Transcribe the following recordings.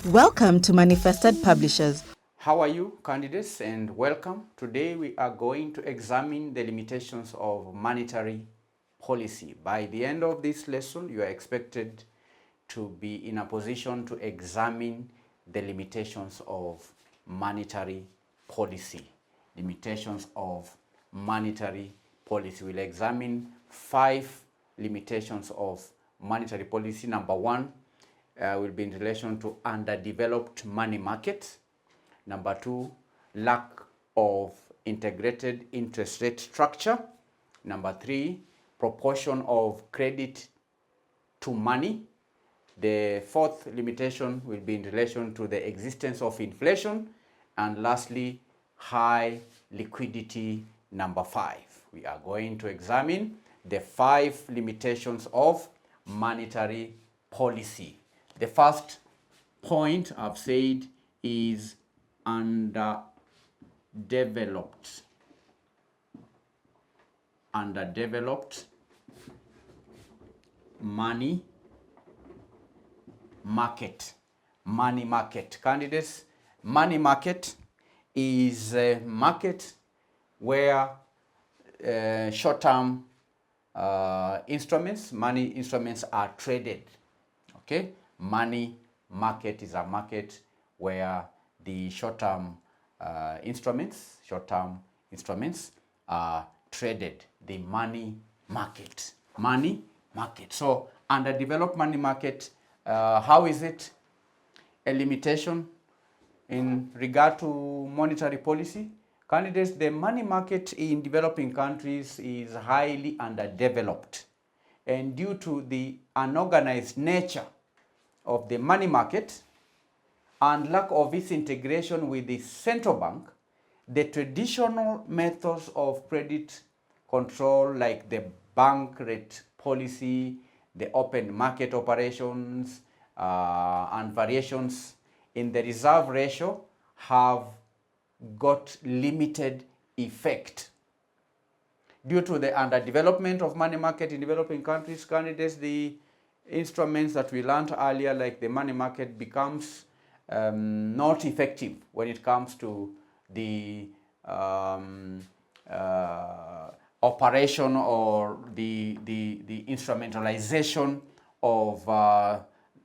Welcome to Manifested Publishers. How are you, candidates, and welcome. Today we are going to examine the limitations of monetary policy. By the end of this lesson, you are expected to be in a position to examine the limitations of monetary policy. Limitations of monetary policy. We'll examine 5 limitations of monetary policy. Number 1 will be in relation to underdeveloped money markets. Number 2, lack of integrated interest rate structure. Number 3, proportion of credit to money. The 4th limitation will be in relation to the existence of inflation. And lastly, high liquidity. Number 5. We are going to examine the 5 limitations of monetary policy. The first point I've said is underdeveloped money market. Candidates, money market is a market where short-term money instruments are traded. Okay, money market is a market where the short-term instruments are traded. The money market. So underdeveloped money market, how is it a limitation in regard to monetary policy? Candidates, the money market in developing countries is highly underdeveloped, and due to the unorganized nature of the money market and lack of its integration with the central bank, the traditional methods of credit control like the bank rate policy, the open market operations, and variations in the reserve ratio have got limited effect. Due to the underdevelopment of money market in developing countries, candidates, the instruments that we learned earlier, like the money market, becomes not effective when it comes to the operation or the instrumentalization of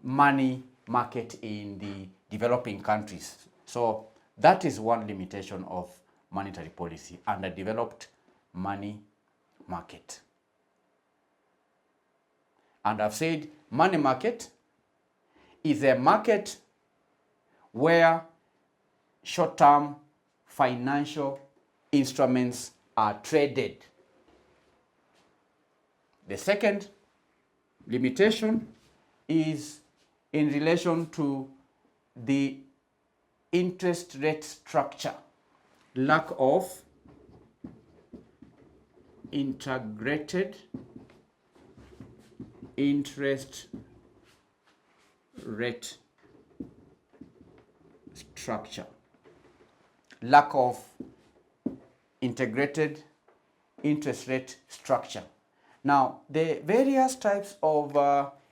money market in the developing countries. So that is one limitation of monetary policy, underdeveloped money market. And I've said money market is a market where short-term financial instruments are traded. The second limitation is in relation to the interest rate structure, lack of integrated interest rate structure. Lack of integrated interest rate structure. Now, the various types of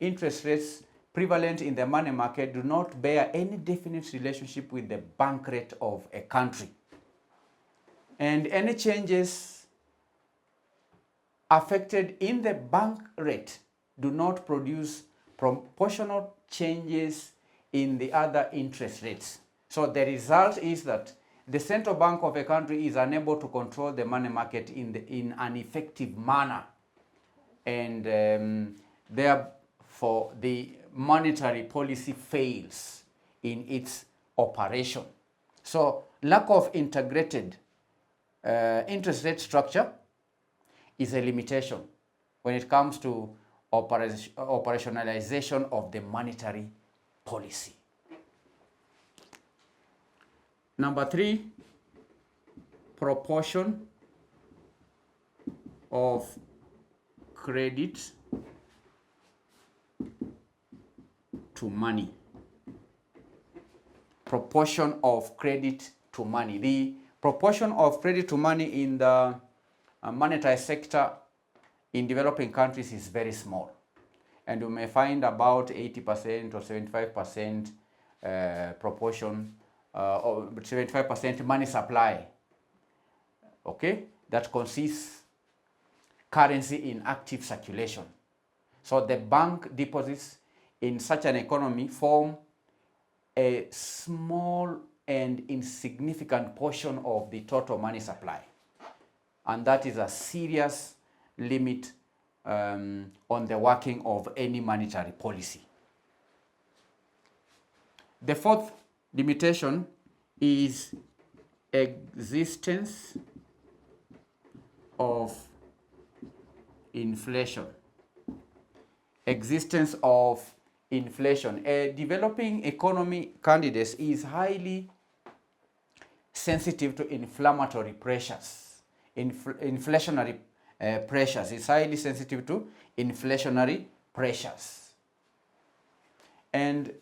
interest rates prevalent in the money market do not bear any definite relationship with the bank rate of a country. And any changes affected in the bank rate do not produce proportional changes in the other interest rates. So the result is that the central bank of a country is unable to control the money market in an effective manner, and therefore the monetary policy fails in its operation. So lack of integrated interest rate structure is a limitation when it comes to operationalization of the monetary policy. Number 3, proportion of credit to money. Proportion of credit to money. The proportion of credit to money in the monetary sector in developing countries is very small. And you may find about 80% or 75% proportion or 75% money supply, okay, that consists currency in active circulation. So the bank deposits in such an economy form a small and insignificant portion of the total money supply. And that is a serious limit on the working of any monetary policy. The fourth limitation is existence of inflation. Existence of inflation. A developing economy candidate is highly sensitive to inflammatory pressures. Inflationary pressures. It's highly sensitive to inflationary pressures. And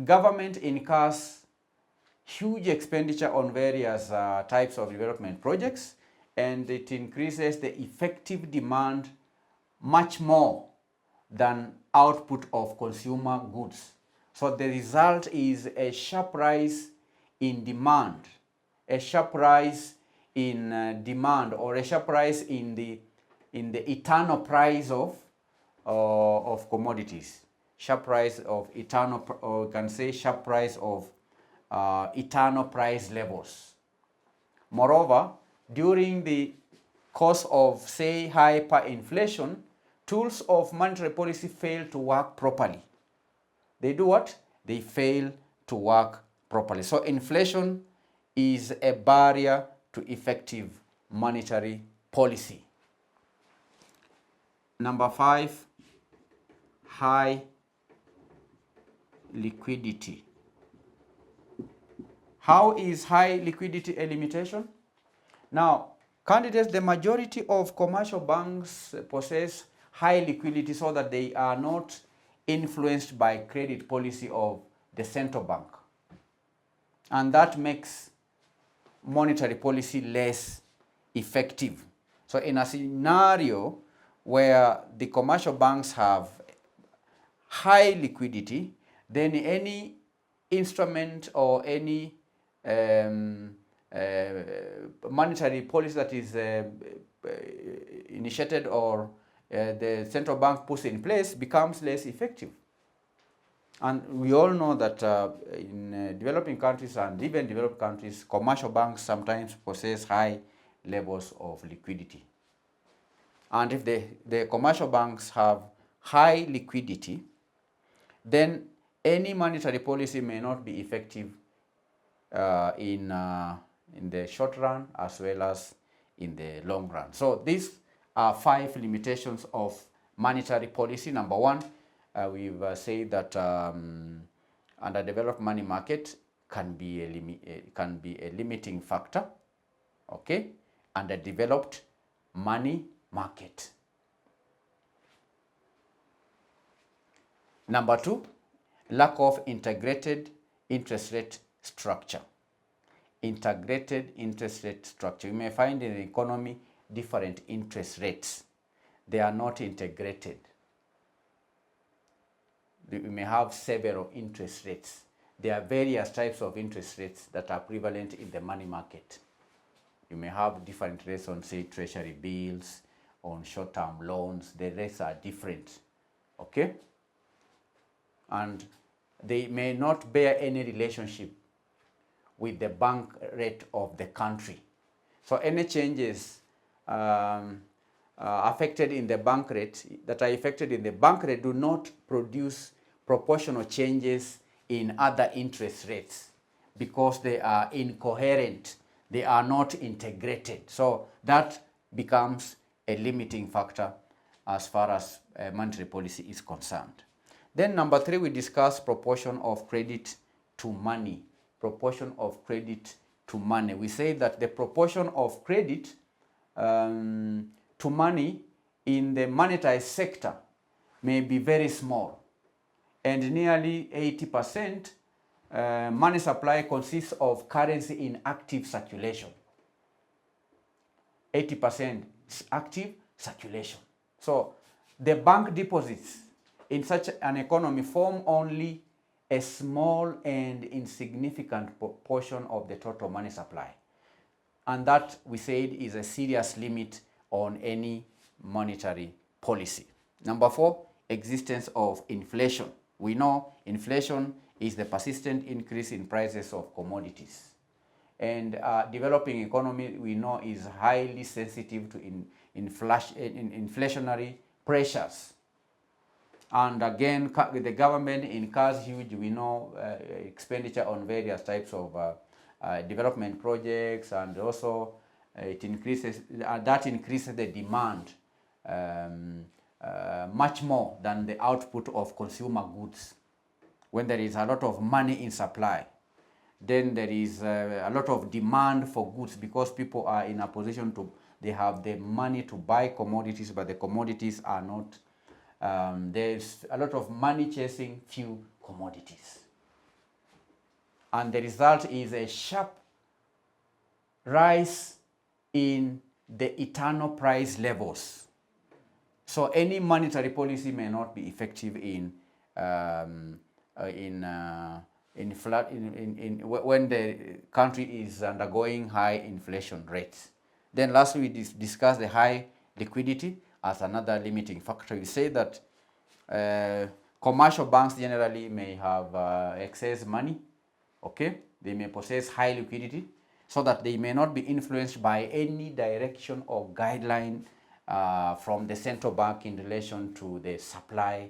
government incurs huge expenditure on various types of development projects, and it increases the effective demand much more than output of consumer goods. So the result is a sharp rise in demand, a sharp rise in demand, or a sharp rise in the eternal price of commodities. Sharp rise of eternal, or you can say sharp rise of eternal price levels. Moreover, during the course of, say, hyperinflation, tools of monetary policy fail to work properly. They do what? They fail to work properly. So inflation is a barrier to effective monetary policy. Number 5, high liquidity. How is high liquidity a limitation? Now, candidates, the majority of commercial banks possess high liquidity so that they are not influenced by credit policy of the central bank. And that makes monetary policy less effective. So in a scenario where the commercial banks have high liquidity, then any instrument or any monetary policy that is initiated or the central bank puts in place becomes less effective. And we all know that in developing countries and even developed countries, commercial banks sometimes possess high levels of liquidity. And if the commercial banks have high liquidity, then any monetary policy may not be effective in the short run as well as in the long run. So these are 5 limitations of monetary policy. Number 1, we've said that underdeveloped money market can be a limiting factor. Okay, underdeveloped money market. Number 2, lack of integrated interest rate structure. Integrated interest rate structure. You may find in the economy different interest rates. They are not integrated. We may have several interest rates. There are various types of interest rates that are prevalent in the money market. You may have different rates on, say, treasury bills, on short-term loans. The rates are different. Okay? And they may not bear any relationship with the bank rate of the country. So any changes affected in the bank rate, that are affected in the bank rate, do not produce proportional changes in other interest rates because they are incoherent. They are not integrated. So that becomes a limiting factor as far as monetary policy is concerned. Then number 3, we discuss proportion of credit to money. Proportion of credit to money. We say that the proportion of credit to money in the monetized sector may be very small, and nearly 80% money supply consists of currency in active circulation. 80% is active circulation. So the bank deposits in such an economy form only a small and insignificant portion of the total money supply. And that, we said, is a serious limit on any monetary policy. Number 4, existence of inflation. We know inflation is the persistent increase in prices of commodities. And developing economy, we know, is highly sensitive to inflationary pressures. And again, the government incurs huge, we know, expenditure on various types of development projects, and also that increases the demand much more than the output of consumer goods. When there is a lot of money in supply, then there is a lot of demand for goods, because people are in a position to, they have the money to buy commodities, but the commodities are not, there's a lot of money chasing few commodities. And the result is a sharp rise in the eternal price levels. So any monetary policy may not be effective when the country is undergoing high inflation rates. Then lastly, we discuss the high liquidity as another limiting factor. We say that commercial banks generally may have excess money, okay? They may possess high liquidity, so that they may not be influenced by any direction or guideline from the central bank in relation to the supply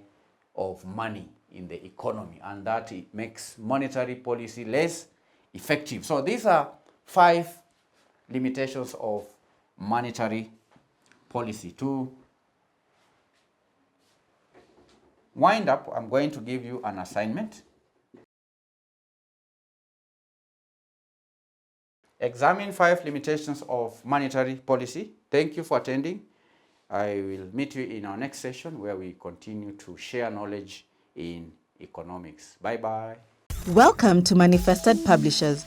of money in the economy, and that it makes monetary policy less effective. So these are 5 limitations of monetary policy. To wind up, I'm going to give you an assignment. Examine 5 limitations of monetary policy. Thank you for attending. I will meet you in our next session, where we continue to share knowledge in economics. Bye-bye. Welcome to Manifested Publishers,